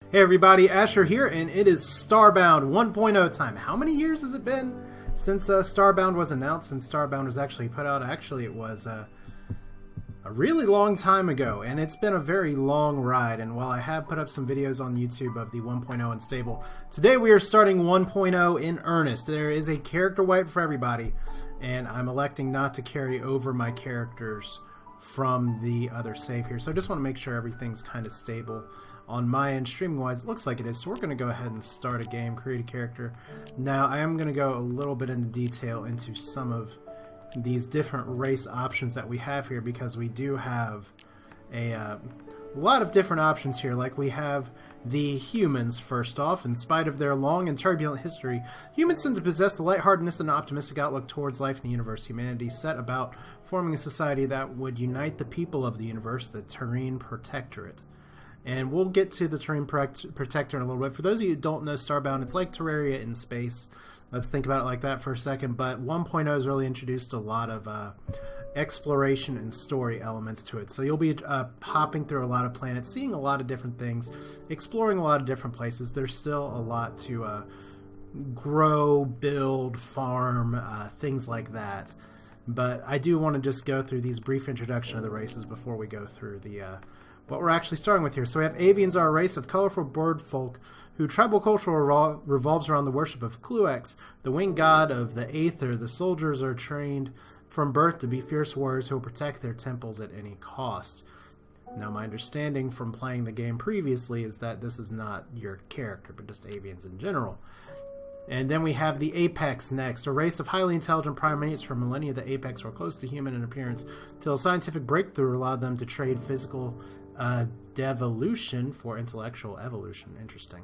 Hey everybody, Asher here, and it is Starbound 1.0 time. How many years has it been since Starbound was announced and Starbound was actually put out? Actually, it was a really long time ago, and it's been a very long ride. And while I have put up some videos on YouTube of the 1.0 unstable, today we are starting 1.0 in earnest. There is a character wipe for everybody, and I'm electing not to carry over my characters from the other save here. So I just want to make sure everything's kind of stable on my end. Streaming wise, it looks like it is, so we're going to go ahead and start a game, create a character. Now I am going to go a little bit into detail into some of these different race options that we have here, because we do have a lot of different options here. Like, we have the humans. First off, in spite of their long and turbulent history, humans tend to possess a lightheartedness and an optimistic outlook towards life in the universe. Humanity set about forming a society that would unite the people of the universe, the Terrene Protectorate. And we'll get to the Terrene Protector in a little bit. For those of you who don't know Starbound, it's like Terraria in space. Let's think about it like that for a second. But 1.0 has really introduced a lot of exploration and story elements to it. So you'll be hopping through a lot of planets, seeing a lot of different things, exploring a lot of different places. There's still a lot to grow, build, farm, things like that. But I do want to just go through these brief introduction of the races before we go through the what we're actually starting with here. So we have Avians, are a race of colorful bird folk whose tribal culture revolves around the worship of Kluex, the winged god of the Aether. The soldiers are trained from birth to be fierce warriors who will protect their temples at any cost. Now, my understanding from playing the game previously is that this is not your character, but just Avians in general. And then we have the Apex next, a race of highly intelligent primates. For millennia, the Apex were close to human in appearance, till a scientific breakthrough allowed them to trade physical devolution for intellectual evolution. Interesting.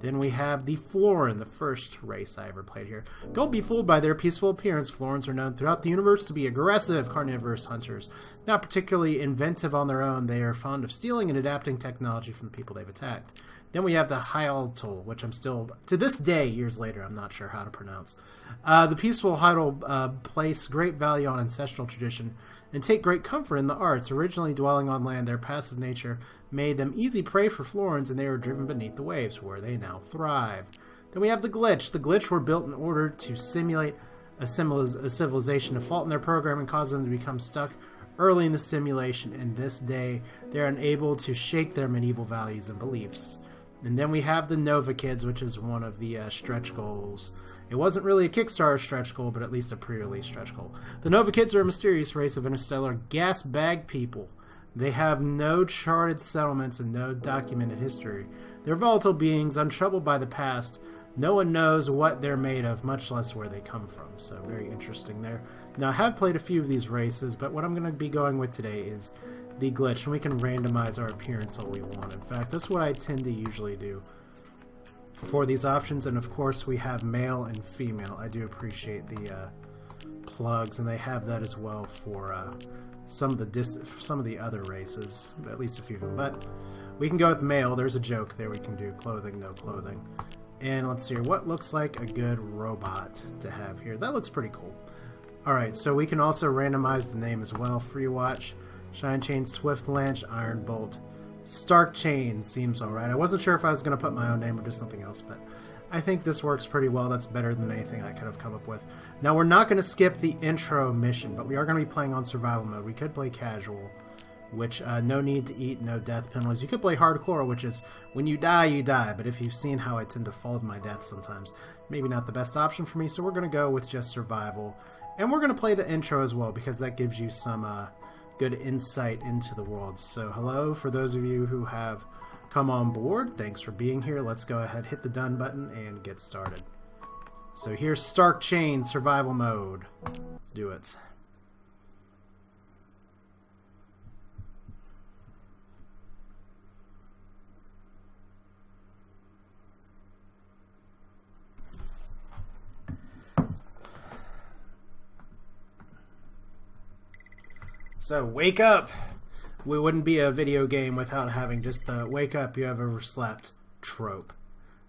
Then we have the Florin, the first race I ever played here. Don't be fooled by their peaceful appearance. Florins are known throughout the universe to be aggressive carnivorous hunters. Not particularly inventive on their own, they are fond of stealing and adapting technology from the people they've attacked. Then we have the Hyaltal, which I'm still, to this day, years later, I'm not sure how to pronounce. The peaceful Hyaltal place great value on ancestral tradition and take great comfort in the arts. Originally dwelling on land, their passive nature made them easy prey for Florins, and they were driven beneath the waves, where they now thrive. Then we have the Glitch. The Glitch were built in order to simulate a civilization. A fault in their programming caused them to become stuck early in the simulation, and this day they are unable to shake their medieval values and beliefs. And then we have the Nova Kids, which is one of the stretch goals. It wasn't really a Kickstarter stretch goal, but at least a pre-release stretch goal. The Nova Kids are a mysterious race of interstellar gas bag people. They have no charted settlements and no documented history. They're volatile beings, untroubled by the past. No one knows what they're made of, much less where they come from. So very interesting there. Now, I have played a few of these races, but what I'm going to be going with today is the Glitch, and we can randomize our appearance all we want. In fact, that's what I tend to usually do for these options. And of course, we have male and female. I do appreciate the plugs, and they have that as well for some of the other races, at least a few of them. But we can go with male. There's a joke there. We can do clothing, no clothing. And let's see here, what looks like a good robot to have here. That looks pretty cool. Alright, so we can also randomize the name as well. Free Watch, Shine Chain, Swift Lance, Iron Bolt. Stark Chain seems alright. I wasn't sure if I was going to put my own name or do something else, but I think this works pretty well. That's better than anything I could have come up with. Now, we're not going to skip the intro mission, but we are going to be playing on survival mode. We could play casual, which no need to eat, no death penalties. You could play hardcore, which is when you die, you die. But if you've seen how I tend to fall to my death sometimes, maybe not the best option for me. So we're going to go with just survival. And we're going to play the intro as well, because that gives you some good insight into the world. So hello, for those of you who have come on board, thanks for being here. Let's go ahead, hit the done button, and get started. So here's Stark Chain survival mode. Let's do it. So, wake up! We wouldn't be a video game without having just the wake up, you have overslept trope.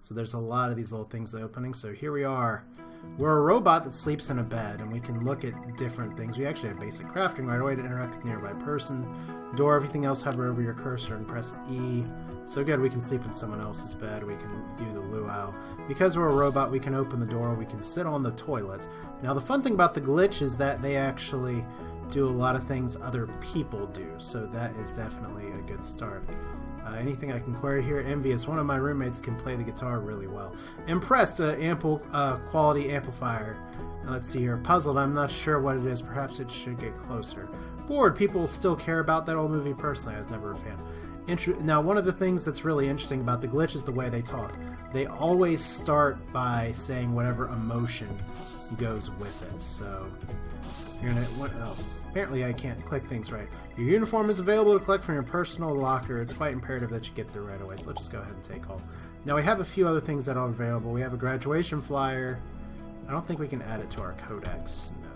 So there's a lot of these little things opening. So here we are. We're a robot that sleeps in a bed, and we can look at different things. We actually have basic crafting right away to interact with a nearby person. Door, everything else, hover over your cursor and press E So good, we can sleep in someone else's bed, we can do the luau. Because we're a robot, we can open the door, we can sit on the toilet. Now the fun thing about the glitch is that they actually do a lot of things other people do, so that is definitely a good start. Anything I can query here? Envious. One of my roommates can play the guitar really well. Impressed. Ample quality amplifier. Let's see here. Puzzled. I'm not sure what it is. Perhaps it should get closer. Bored. People still care about that old movie. Personally, I was never a fan. Now, one of the things that's really interesting about the glitch is the way they talk. They always start by saying whatever emotion goes with it. So, you're gonna. Apparently, I can't click things right. Your uniform is available to collect from your personal locker. It's quite imperative that you get there right away. So let's just go ahead and take hold. Now we have a few other things that are available. We have a graduation flyer. I don't think we can add it to our codex. No.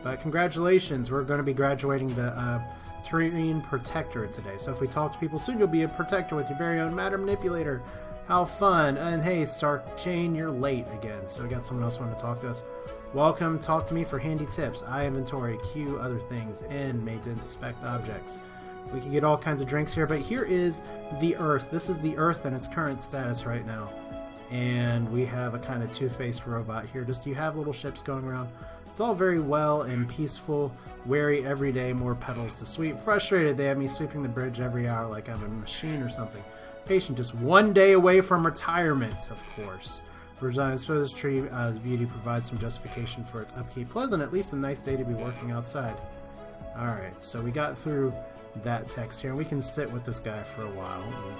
But congratulations, we're going to be graduating the Terrain Protector today. So if we talk to people soon, you'll be a protector with your very own matter manipulator. How fun. And hey, Stark Chain, you're late again. So we got someone else wanting to talk to us. Welcome, talk to me for handy tips. I inventory, queue other things, and made to inspect objects. We can get all kinds of drinks here, but here is the Earth. This is the Earth in its current status right now. And we have a kind of two-faced robot here. Just you have little ships going around. It's all very well and peaceful. Wary every day, more petals to sweep. Frustrated, they have me sweeping the bridge every hour like I'm a machine or something. Patient, just one day away from retirement, of course. So this tree, beauty provides some justification for its upkeep. Pleasant, at least a nice day to be working outside. Alright, so we got through that text here, and we can sit with this guy for a while and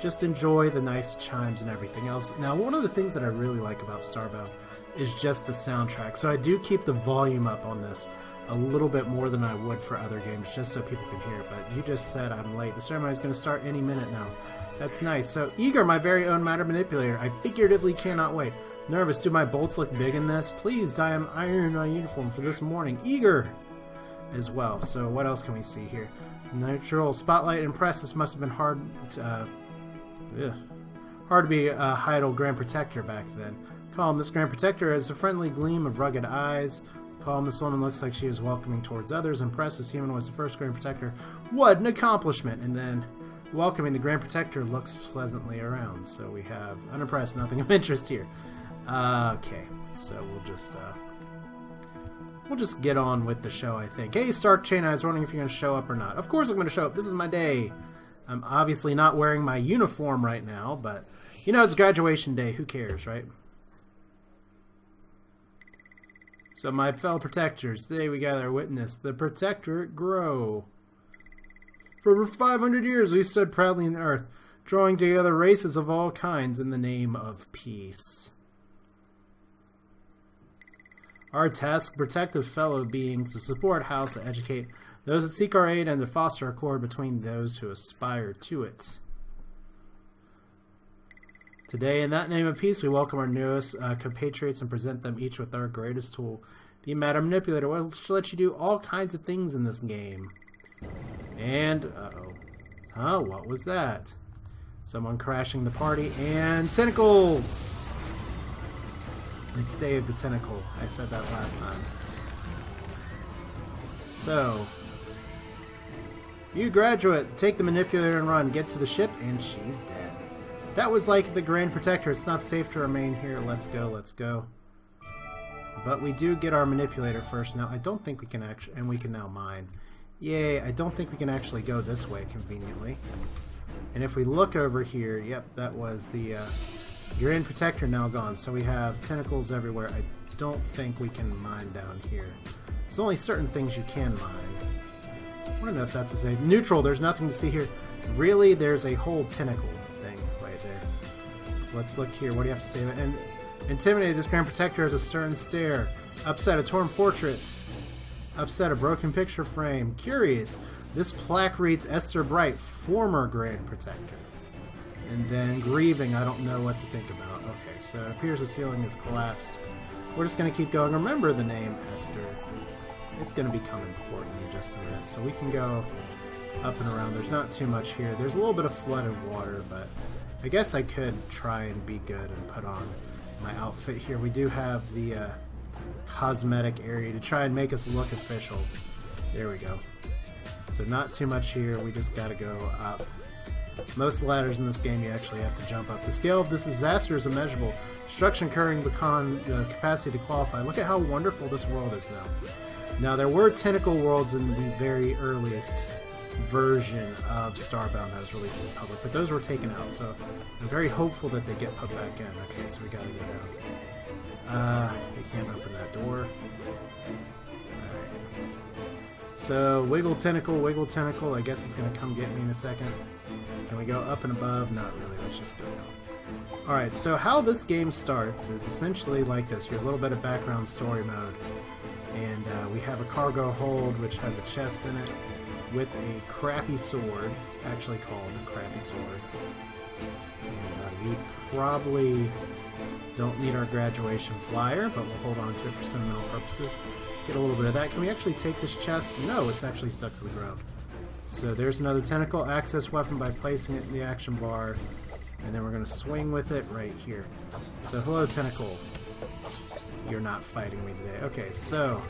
just enjoy the nice chimes and everything else. Now, one of the things that I really like about Starbound is just the soundtrack. So I do keep the volume up on this a little bit more than I would for other games, just so people can hear it. But you just said I'm late. The ceremony is going to start any minute now. That's nice. So, Eager, my very own matter manipulator. I figuratively cannot wait. Nervous. Do my bolts look big in this? Please dye an iron uniform for this morning. Eager as well. So, what else can we see here? Neutral. Spotlight. Impressed. This must have been hard to be a Heidel Grand Protector back then. Calm. This Grand Protector has a friendly gleam of rugged eyes. Calm. This woman looks like she is welcoming towards others. Impressed. This human was the first Grand Protector. What an accomplishment! And then welcoming, the Grand Protector looks pleasantly around. So we have unimpressed, nothing of interest here. Okay, so we'll just get on with the show, I think. Hey, Stark Chain, I was wondering if you're going to show up or not. Of course I'm going to show up. This is my day. I'm obviously not wearing my uniform right now, but you know, it's graduation day. Who cares, right? So my fellow protectors, today we gather witness the Protectorate grow. For over 500 years we stood proudly in the earth, drawing together races of all kinds in the name of peace. Our task, protective fellow beings, to support, house, to educate those that seek our aid, and to foster accord between those who aspire to it. Today, in that name of peace, we welcome our newest compatriots and present them each with our greatest tool, the Matter Manipulator, which lets you do all kinds of things in this game. And, uh-oh. Huh, what was that? Someone crashing the party, and tentacles! It's Dave the Tentacle. I said that last time. So, you graduate, take the manipulator and run, get to the ship, and she's dead. That was like the Grand Protector. It's not safe to remain here. Let's go, let's go. But we do get our manipulator first. Now, I don't think we can actually, and we can now mine. Yay, I don't think we can actually go this way conveniently. And if we look over here, yep, that was the Grand Protector now gone. So we have tentacles everywhere. I don't think we can mine down here. There's only certain things you can mine. I don't know if that's the same. Neutral, there's nothing to see here. Really, there's a whole tentacle thing right there. So let's look here. What do you have to say? And intimidate, this Grand Protector has a stern stare. Upset, a torn portrait. Upset, a broken picture frame. Curious, this plaque reads Esther Bright, former Grand Protector. And then grieving, I don't know what to think about. Okay, so it appears the ceiling is collapsed. We're just going to keep going. Remember the name Esther. It's going to become important in just a minute. So we can go up and around. There's not too much here. There's a little bit of flooded water, but I guess I could try and be good and put on my outfit here. We do have the cosmetic area to try and make us look official. There we go. So not too much here. We just got to go up Most of the ladders in this game you actually have to jump up. The scale of this disaster is immeasurable. Destruction occurring beyond the capacity to qualify. Look at how wonderful this world is now. Now, there were tentacle worlds in the very earliest version of Starbound that was released in public, but those were taken out, so I'm very hopeful that they get put back in. Okay, so we gotta get out. We can't open that door. Alright. So, wiggle tentacle, I guess it's gonna come get me in a second. Can we go up and above? Not really, let's just go down. Alright, so how this game starts is essentially like this. You have a little bit of background story mode, and we have a cargo hold which has a chest in it with a crappy sword. It's actually called a crappy sword. And we probably don't need our graduation flyer, but we'll hold on to it for sentimental purposes. Get a little bit of that. Can we actually take this chest? No, it's actually stuck to the ground. So there's another tentacle. Access weapon by placing it in the action bar. And then we're going to swing with it right here. So hello, tentacle. You're not fighting me today. Okay, so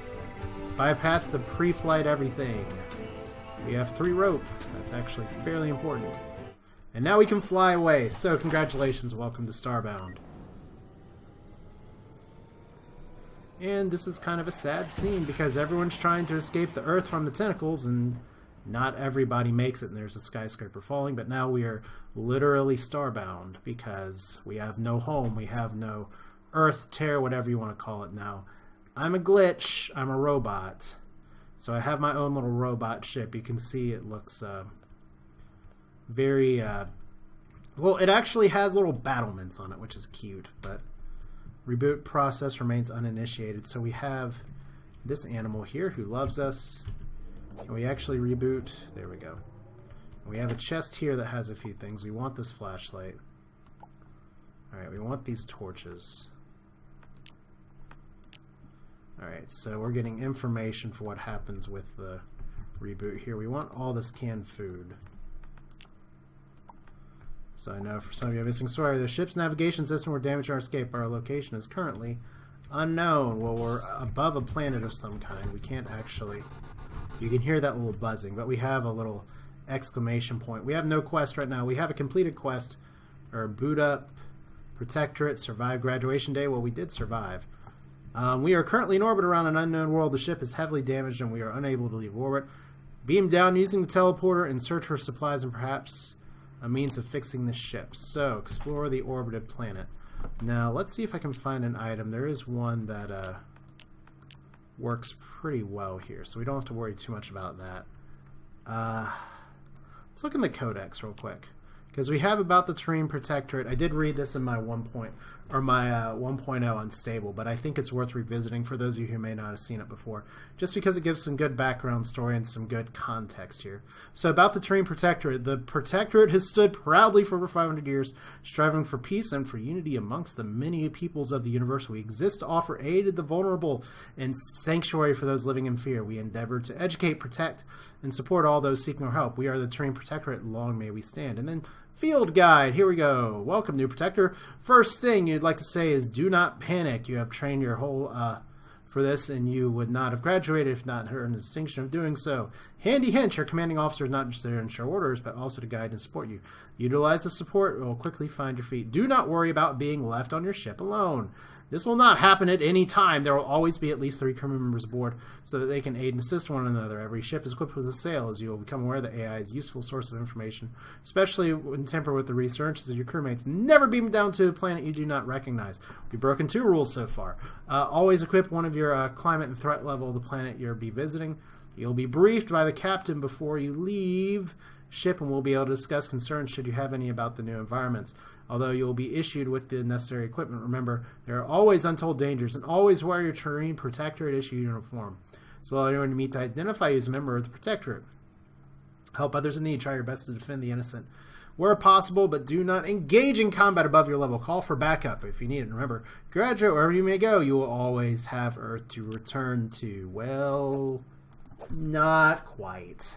bypass the pre-flight everything. We have 3 rope. That's actually fairly important. And now we can fly away. So congratulations, welcome to Starbound. And this is kind of a sad scene because everyone's trying to escape the Earth from the tentacles and not everybody makes it, and there's a skyscraper falling, but now we are literally starbound because we have no home, we have no Earth tear, whatever you want to call it now. I'm a glitch, I'm a robot. So I have my own little robot ship. You can see it looks very, well, it actually has little battlements on it, which is cute, but reboot process remains uninitiated. So we have this animal here who loves us. Can we actually reboot? There we go. We have a chest here that has a few things. We want this flashlight. Alright, we want these torches. Alright, so we're getting information for what happens with the reboot here. We want all this canned food. So I know for some of you, a missing story. The ship's navigation system will damage our escape. Our location is currently unknown. Well, we're above a planet of some kind. We can't actually... You can hear that little buzzing, but we have a little exclamation point. We have no quest right now. We have a completed quest, or boot up, protectorate, survive graduation day. Well, we did survive. We are currently in orbit around an unknown world. The ship is heavily damaged and we are unable to leave orbit. Beam down using the teleporter and search for supplies and perhaps a means of fixing the ship. So, explore the orbited planet. Now, let's see if I can find an item. There is one that works pretty well here, so we don't have to worry too much about that. Let's look in the codex real quick, because we have about the terrain protectorate. I did read this in my 1.0 unstable, but I think it's worth revisiting for those of you who may not have seen it before, just because it gives some good background story and some good context here. So about the terrain protectorate, the protectorate has stood proudly for over 500 years, striving for peace and for unity amongst the many peoples of the universe. We exist to offer aid to the vulnerable and sanctuary for those living in fear. We endeavor to educate, protect, and support all those seeking our help. We are the terrain protectorate. Long may we stand. And then field guide. Here we go. Welcome, new protector. First thing you'd like to say is do not panic. You have trained your whole for this, and you would not have graduated if not earned the distinction of doing so. Handy hint, your commanding officer is not just there to ensure orders, but also to guide and support you. Utilize the support, it will quickly find your feet. Do not worry about being left on your ship alone. This will not happen at any time. There will always be at least 3 crew members aboard so that they can aid and assist one another. Every ship is equipped with a sail, as you will become aware that AI is a useful source of information, especially when tempered with the researches of your crewmates. Never beam down to a planet you do not recognize. We've broken 2 rules so far. Always equip one of your climate and threat level of the planet you'll be visiting. You'll be briefed by the captain before you leave ship, and we'll be able to discuss concerns should you have any about the new environments. Although you'll be issued with the necessary equipment, remember, there are always untold dangers, and always wear your terrain protectorate issue uniform. So allow anyone you meet to identify you as a member of the protectorate. Help others in need. Try your best to defend the innocent where possible, but do not engage in combat above your level. Call for backup if you need it. And remember, graduate, wherever you may go, you will always have Earth to return to. Well, not quite.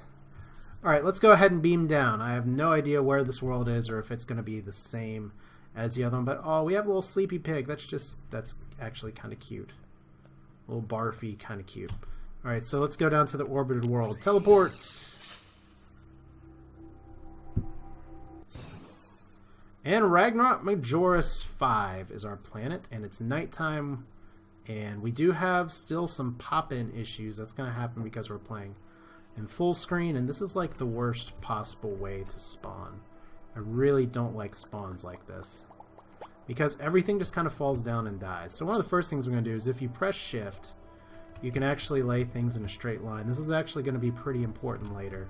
Alright, let's go ahead and beam down. I have no idea where this world is or if it's going to be the same as the other one, but oh, we have a little sleepy pig. That's actually kind of cute. A little barfy, kind of cute. Alright, so let's go down to the orbited world. Teleport! And Ragnarok Majoris 5 is our planet, and it's nighttime, and we do have still some pop-in issues. That's going to happen because we're playing in full screen, and this is like the worst possible way to spawn. I really don't like spawns like this, because everything just kind of falls down and dies. So one of the first things we're going to do is if you press shift, you can actually lay things in a straight line. This is actually going to be pretty important later,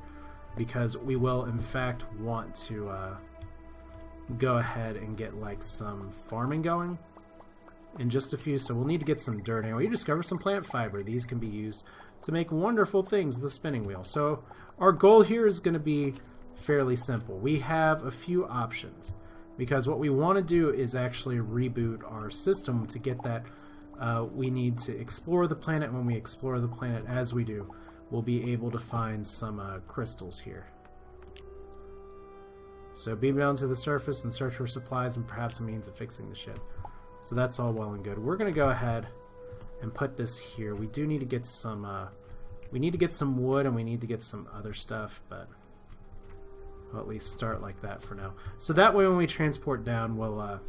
because we will in fact want to go ahead and get like some farming going in just a few. So we'll need to get some dirt. Anyway, you discover some plant fiber. These can be used to make wonderful things, the spinning wheel. So our goal here is going to be fairly simple. We have a few options, because what we want to do is actually reboot our system. To get that, we need to explore the planet. When we explore the planet, as we do, we'll be able to find some crystals here. So beam down to the surface and search for supplies and perhaps a means of fixing the ship. So that's all well and good. We're going to go ahead and put this here. We do need to get some wood, and we need to get some other stuff, but we'll at least start like that for now. So that way when we transport down, we'll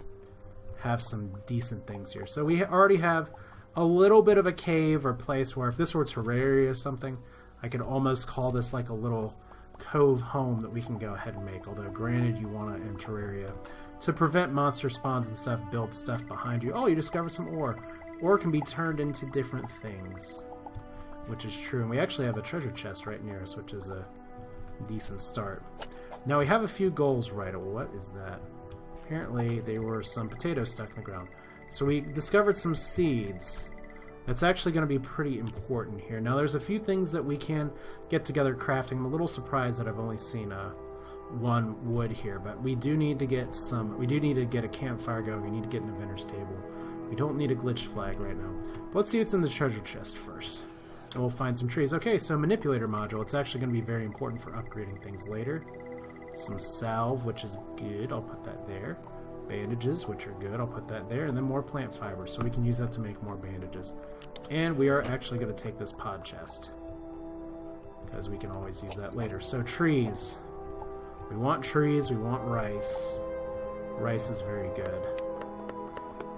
have some decent things here. So we already have a little bit of a cave or place where if this were Terraria or something, I could almost call this like a little cove home that we can go ahead and make. Although granted, you want to, in Terraria, to prevent monster spawns and stuff, build stuff behind you. Oh, you discover some ore. Ore can be turned into different things, which is true. And we actually have a treasure chest right near us, which is a decent start. Now we have a few goals right away. What is that? Apparently there were some potatoes stuck in the ground. So we discovered some seeds. That's actually going to be pretty important here. Now there's a few things that we can get together crafting. I'm a little surprised that I've only seen one wood here, but we do need to get some. We do need to get a campfire going. We need to get an inventor's table. We don't need a glitch flag right now. But let's see what's in the treasure chest first, and we'll find some trees. Okay, so manipulator module. It's actually going to be very important for upgrading things later. Some salve, which is good. I'll put that there. Bandages, which are good. I'll put that there. And then more plant fiber, so we can use that to make more bandages. And we are actually going to take this pod chest, because we can always use that later. So trees. We want trees. We want rice. Rice is very good.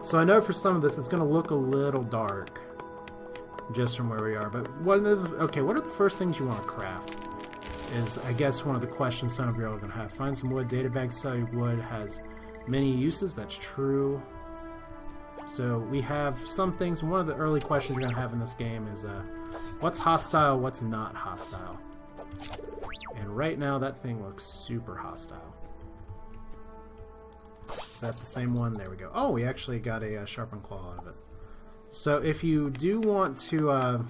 So I know for some of this it's going to look a little dark just from where we are. But what are the first things you want to craft? Is, I guess, one of the questions some of you are going to have. Find some wood. Databank sell you wood has many uses. That's true. So we have some things. One of the early questions you're going to have in this game is what's hostile, what's not hostile. And right now that thing looks super hostile. Is that the same one? There we go. Oh, we actually got a sharpened claw out of it. So if you do want to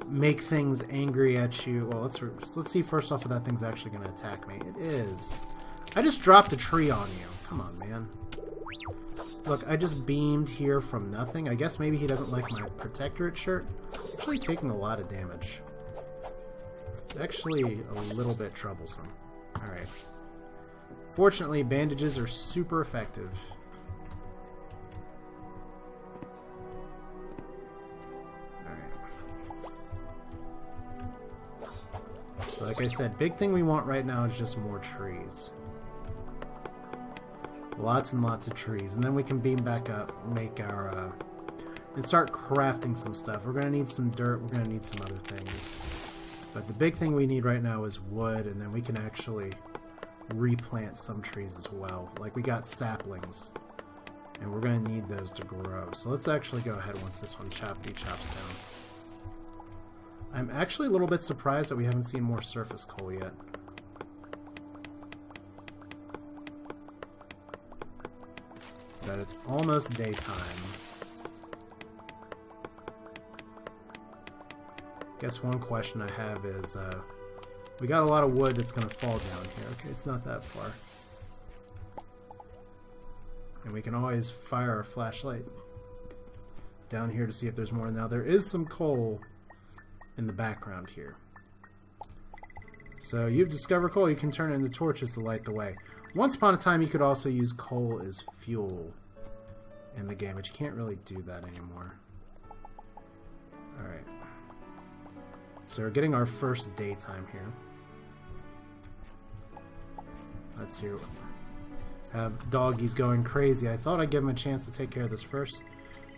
make things angry at you, well, let's see first off if that thing's actually going to attack me. It is. I just dropped a tree on you. Come on, man. Look, I just beamed here from nothing. I guess maybe he doesn't like my protectorate shirt. It's actually taking a lot of damage. It's actually a little bit troublesome. Alright. Fortunately, bandages are super effective. So like I said, big thing we want right now is just more trees. Lots and lots of trees. And then we can beam back up, make our, and start crafting some stuff. We're going to need some dirt, we're going to need some other things. But the big thing we need right now is wood, and then we can actually replant some trees as well. Like, we got saplings, and we're going to need those to grow. So let's actually go ahead once this one chops down. I'm actually a little bit surprised that we haven't seen more surface coal yet. But it's almost daytime. Guess one question I have is, we got a lot of wood that's going to fall down here. Okay, it's not that far. And we can always fire our flashlight down here to see if there's more. Now, there is some coal in the background here. So you've discovered coal. You can turn it into torches to light the way. Once upon a time, you could also use coal as fuel in the game, but you can't really do that anymore. Alright. So we're getting our first daytime here. Let's see. have doggies going crazy. I thought I'd give him a chance to take care of this first.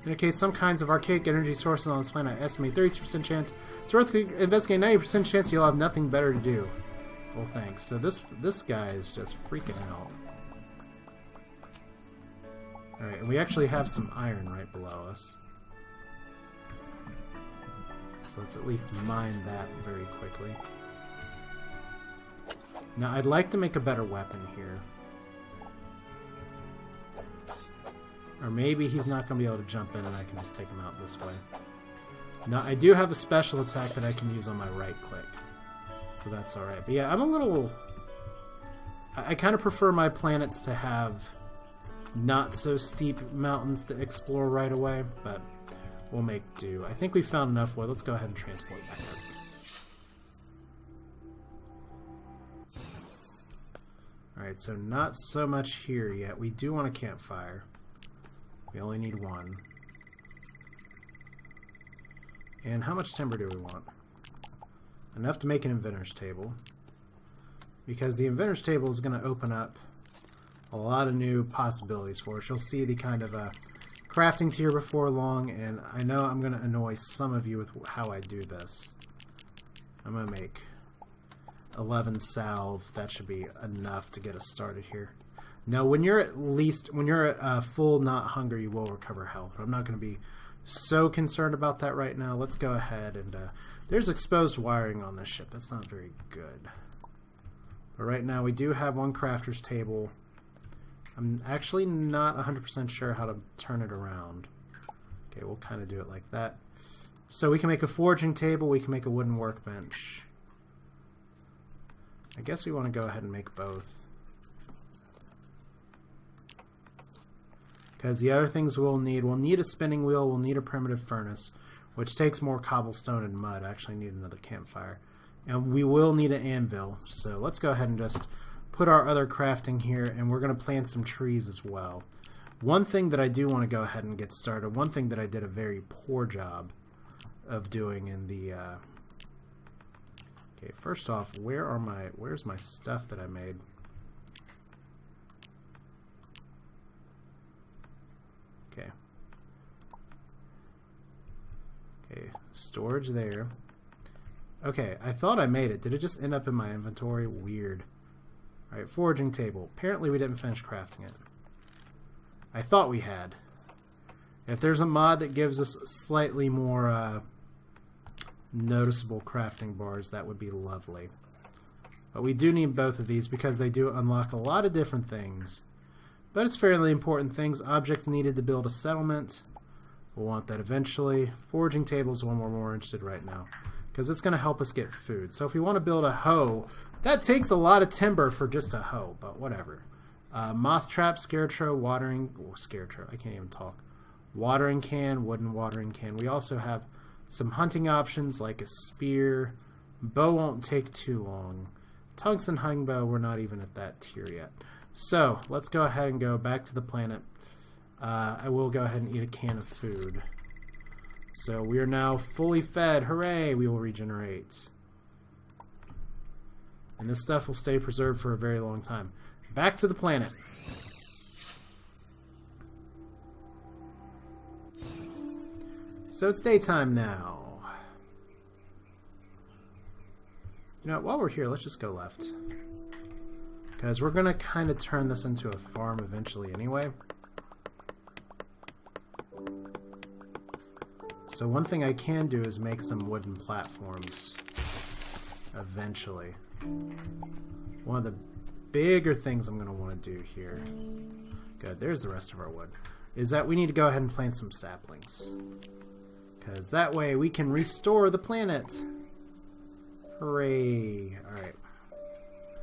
Indicate some kinds of archaic energy sources on this planet. I estimate 32% chance. It's worth investigating. 90% chance you'll have nothing better to do. Well, thanks. So this guy is just freaking out. Alright, and we actually have some iron right below us. So let's at least mine that very quickly. Now, I'd like to make a better weapon here. Or maybe he's not going to be able to jump in and I can just take him out this way. Now, I do have a special attack that I can use on my right click. So that's alright. But yeah, I'm a little... I kind of prefer my planets to have not so steep mountains to explore right away, but we'll make do. I think we found enough wood. Let's go ahead and transport back up. Alright, so not so much here yet. We do want a campfire. We only need one. And how much timber do we want? Enough to make an inventor's table. Because the inventor's table is going to open up a lot of new possibilities for us. You'll see the kind of crafting tier before long, and I know I'm going to annoy some of you with how I do this. I'm going to make 11 salve. That should be enough to get us started here. Now, when you're at full not hunger, you will recover health. I'm not going to be so concerned about that right now. Let's go ahead and there's exposed wiring on this ship. That's not very good. But right now we do have one crafter's table. I'm actually not 100% sure how to turn it around. Okay, we'll kind of do it like that. So we can make a forging table, we can make a wooden workbench. I guess we want to go ahead and make both. Because the other things we'll need a spinning wheel, we'll need a primitive furnace, which takes more cobblestone and mud. I actually need another campfire. And we will need an anvil. So let's go ahead and just put our other crafting here, and we're going to plant some trees as well. One thing that I do want to go ahead and get started, one thing that I did a very poor job of doing in the... Okay, first off, where's my stuff that I made? Okay. Okay, storage there. Okay, I thought I made it. Did it just end up in my inventory? Weird. Alright, foraging table. Apparently we didn't finish crafting it. I thought we had. If there's a mod that gives us slightly more noticeable crafting bars, that would be lovely. But we do need both of these because they do unlock a lot of different things. But it's fairly important things. Objects needed to build a settlement. We'll want that eventually. Foraging table is one we're more interested right now, because it's going to help us get food. So if we want to build a hoe, that takes a lot of timber for just a hoe, but whatever. Moth trap, scarecrow, scarecrow, I can't even talk. Watering can, wooden watering can. We also have some hunting options like a spear. Bow won't take too long. Tungsten hunting bow, we're not even at that tier yet. So let's go ahead and go back to the planet. I will go ahead and eat a can of food. So we are now fully fed. Hooray! We will regenerate. And this stuff will stay preserved for a very long time. Back to the planet. So it's daytime now. You know what, while we're here, let's just go left. Because we're going to kind of turn this into a farm eventually anyway. So one thing I can do is make some wooden platforms eventually. One of the bigger things I'm going to want to do here, good, there's the rest of our wood, is that we need to go ahead and plant some saplings. Because that way we can restore the planet. Hooray. Alright.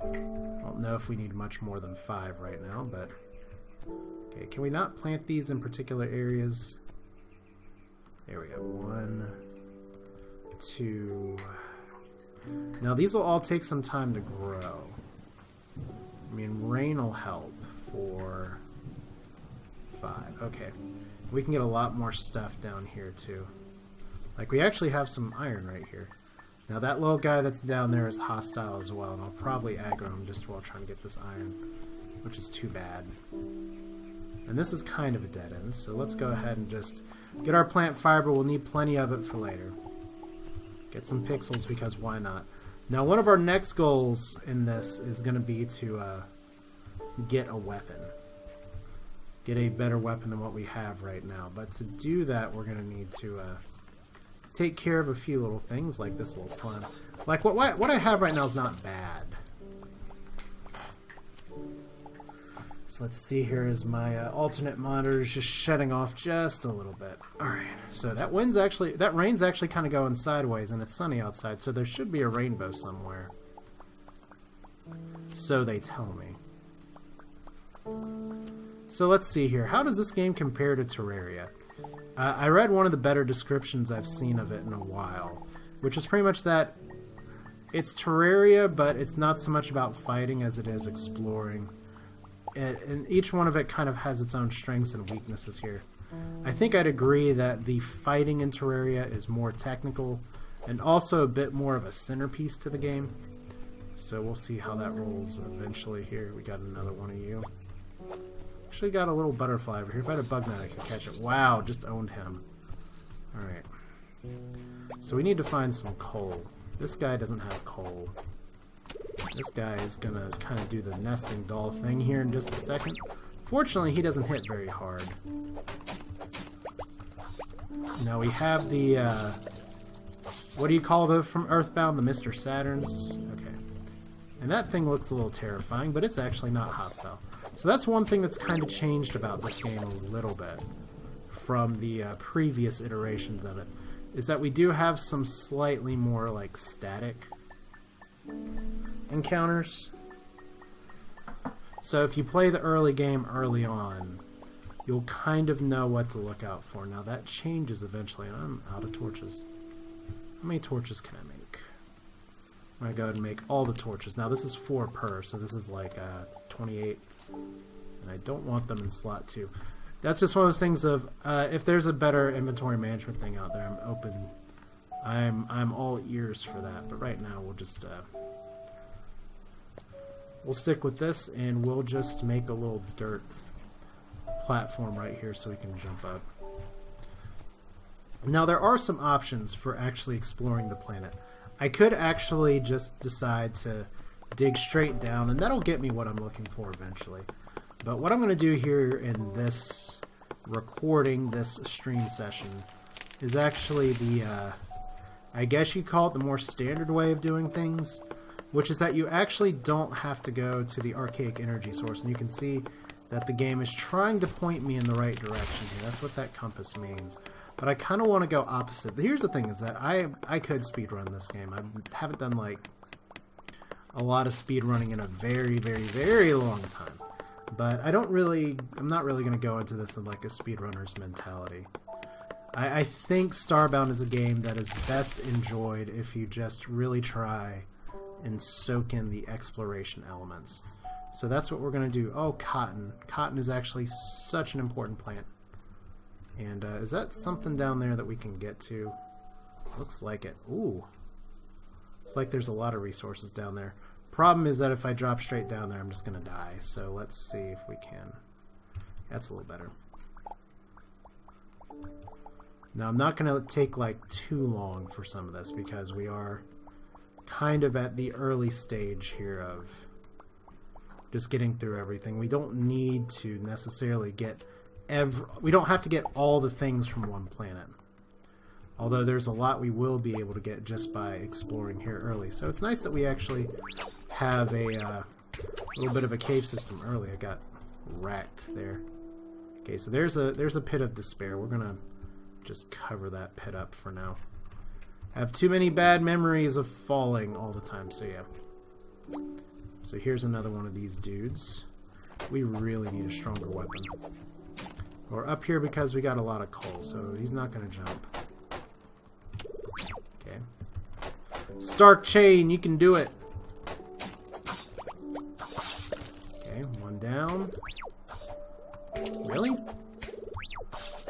I don't know if we need much more than 5 right now, but... Okay, can we not plant these in particular areas? There we go. 1, 2... Now these will all take some time to grow. I mean, rain will help for 5. Okay. We can get a lot more stuff down here too. Like, we actually have some iron right here. Now that little guy that's down there is hostile as well, and I'll probably aggro him just while trying to get this iron. which is too bad. And this is kind of a dead end, so let's go ahead and just get our plant fiber. We'll need plenty of it for later. Get some pixels, because why not? Now, one of our next goals in this is going to be to get a weapon. Get a better weapon than what we have right now. But to do that, we're going to need to take care of a few little things, like this little slime. Like, what I have right now is not bad. So let's see here as my alternate monitor is just shutting off just a little bit. Alright, so that rain's actually kind of going sideways, and it's sunny outside, so there should be a rainbow somewhere. So they tell me. So let's see here. How does this game compare to Terraria? I read one of the better descriptions I've seen of it in a while, which is pretty much that it's Terraria, but it's not so much about fighting as it is exploring. And each one of it kind of has its own strengths and weaknesses here. I think I'd agree that the fighting in Terraria is more technical and also a bit more of a centerpiece to the game. So we'll see how that rolls eventually here. We got another one of you. Actually got a little butterfly over here. If I had a bug net, I could catch it. Wow, just owned him. Alright. So we need to find some coal. This guy doesn't have coal. This guy is going to kind of do the nesting doll thing here in just a second. Fortunately, he doesn't hit very hard. Now we have the, what do you call the from Earthbound? The Mr. Saturns? Okay. And that thing looks a little terrifying, but it's actually not hostile. So that's one thing that's kind of changed about this game a little bit from the previous iterations of it, is that we do have some slightly more, like, static encounters. So if you play the early game early on, you'll kind of know what to look out for. Now that changes eventually, and I'm out of torches. How many torches can I make? I'm going to go ahead and make all the torches. Now this is 4 per, so this is like 28. And I don't want them in slot 2. That's just one of those things of, if there's a better inventory management thing out there, I'm open. I'm all ears for that. But right now we'll just, we'll stick with this, and we'll just make a little dirt platform right here so we can jump up. Now there are some options for actually exploring the planet. I could actually just decide to dig straight down, and that'll get me what I'm looking for eventually. But what I'm going to do here in this recording, this stream session, is actually the, I guess you call it the more standard way of doing things, which is that you actually don't have to go to the archaic energy source, and you can see that the game is trying to point me in the right direction here. That's what that compass means. But I kind of want to go opposite. Here's the thing, is that I could speedrun this game. I haven't done, like, a lot of speedrunning in a very, very, very long time. But I'm not really going to go into this in, like, a speedrunner's mentality. I think Starbound is a game that is best enjoyed if you just really try and soak in the exploration elements. So that's what we're going to do. Oh, cotton. Cotton is actually such an important plant. And is that something down there that we can get to? Looks like it. Ooh. Looks like there's a lot of resources down there. Problem is that if I drop straight down there, I'm just going to die. So let's see if we can. That's a little better. Now, I'm not going to take, like, too long for some of this, because we are kind of at the early stage here of just getting through everything. We don't need to necessarily get we don't have to get all the things from one planet. Although there's a lot we will be able to get just by exploring here early. So it's nice that we actually have a little bit of a cave system early. I got wrecked there. Okay, so there's a pit of despair. We're gonna just cover that pit up for now. I have too many bad memories of falling all the time, so yeah. So here's another one of these dudes. We really need a stronger weapon. We're up here because we got a lot of coal, so he's not going to jump. Okay. Stark Chain, you can do it! Okay, one down. Really?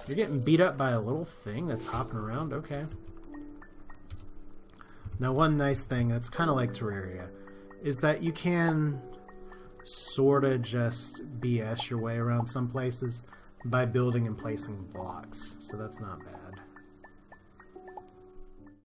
You're getting beat up by a little thing that's hopping around? Okay. Now, one nice thing that's kind of like Terraria is that you can sort of just BS your way around some places by building and placing blocks. So that's not bad.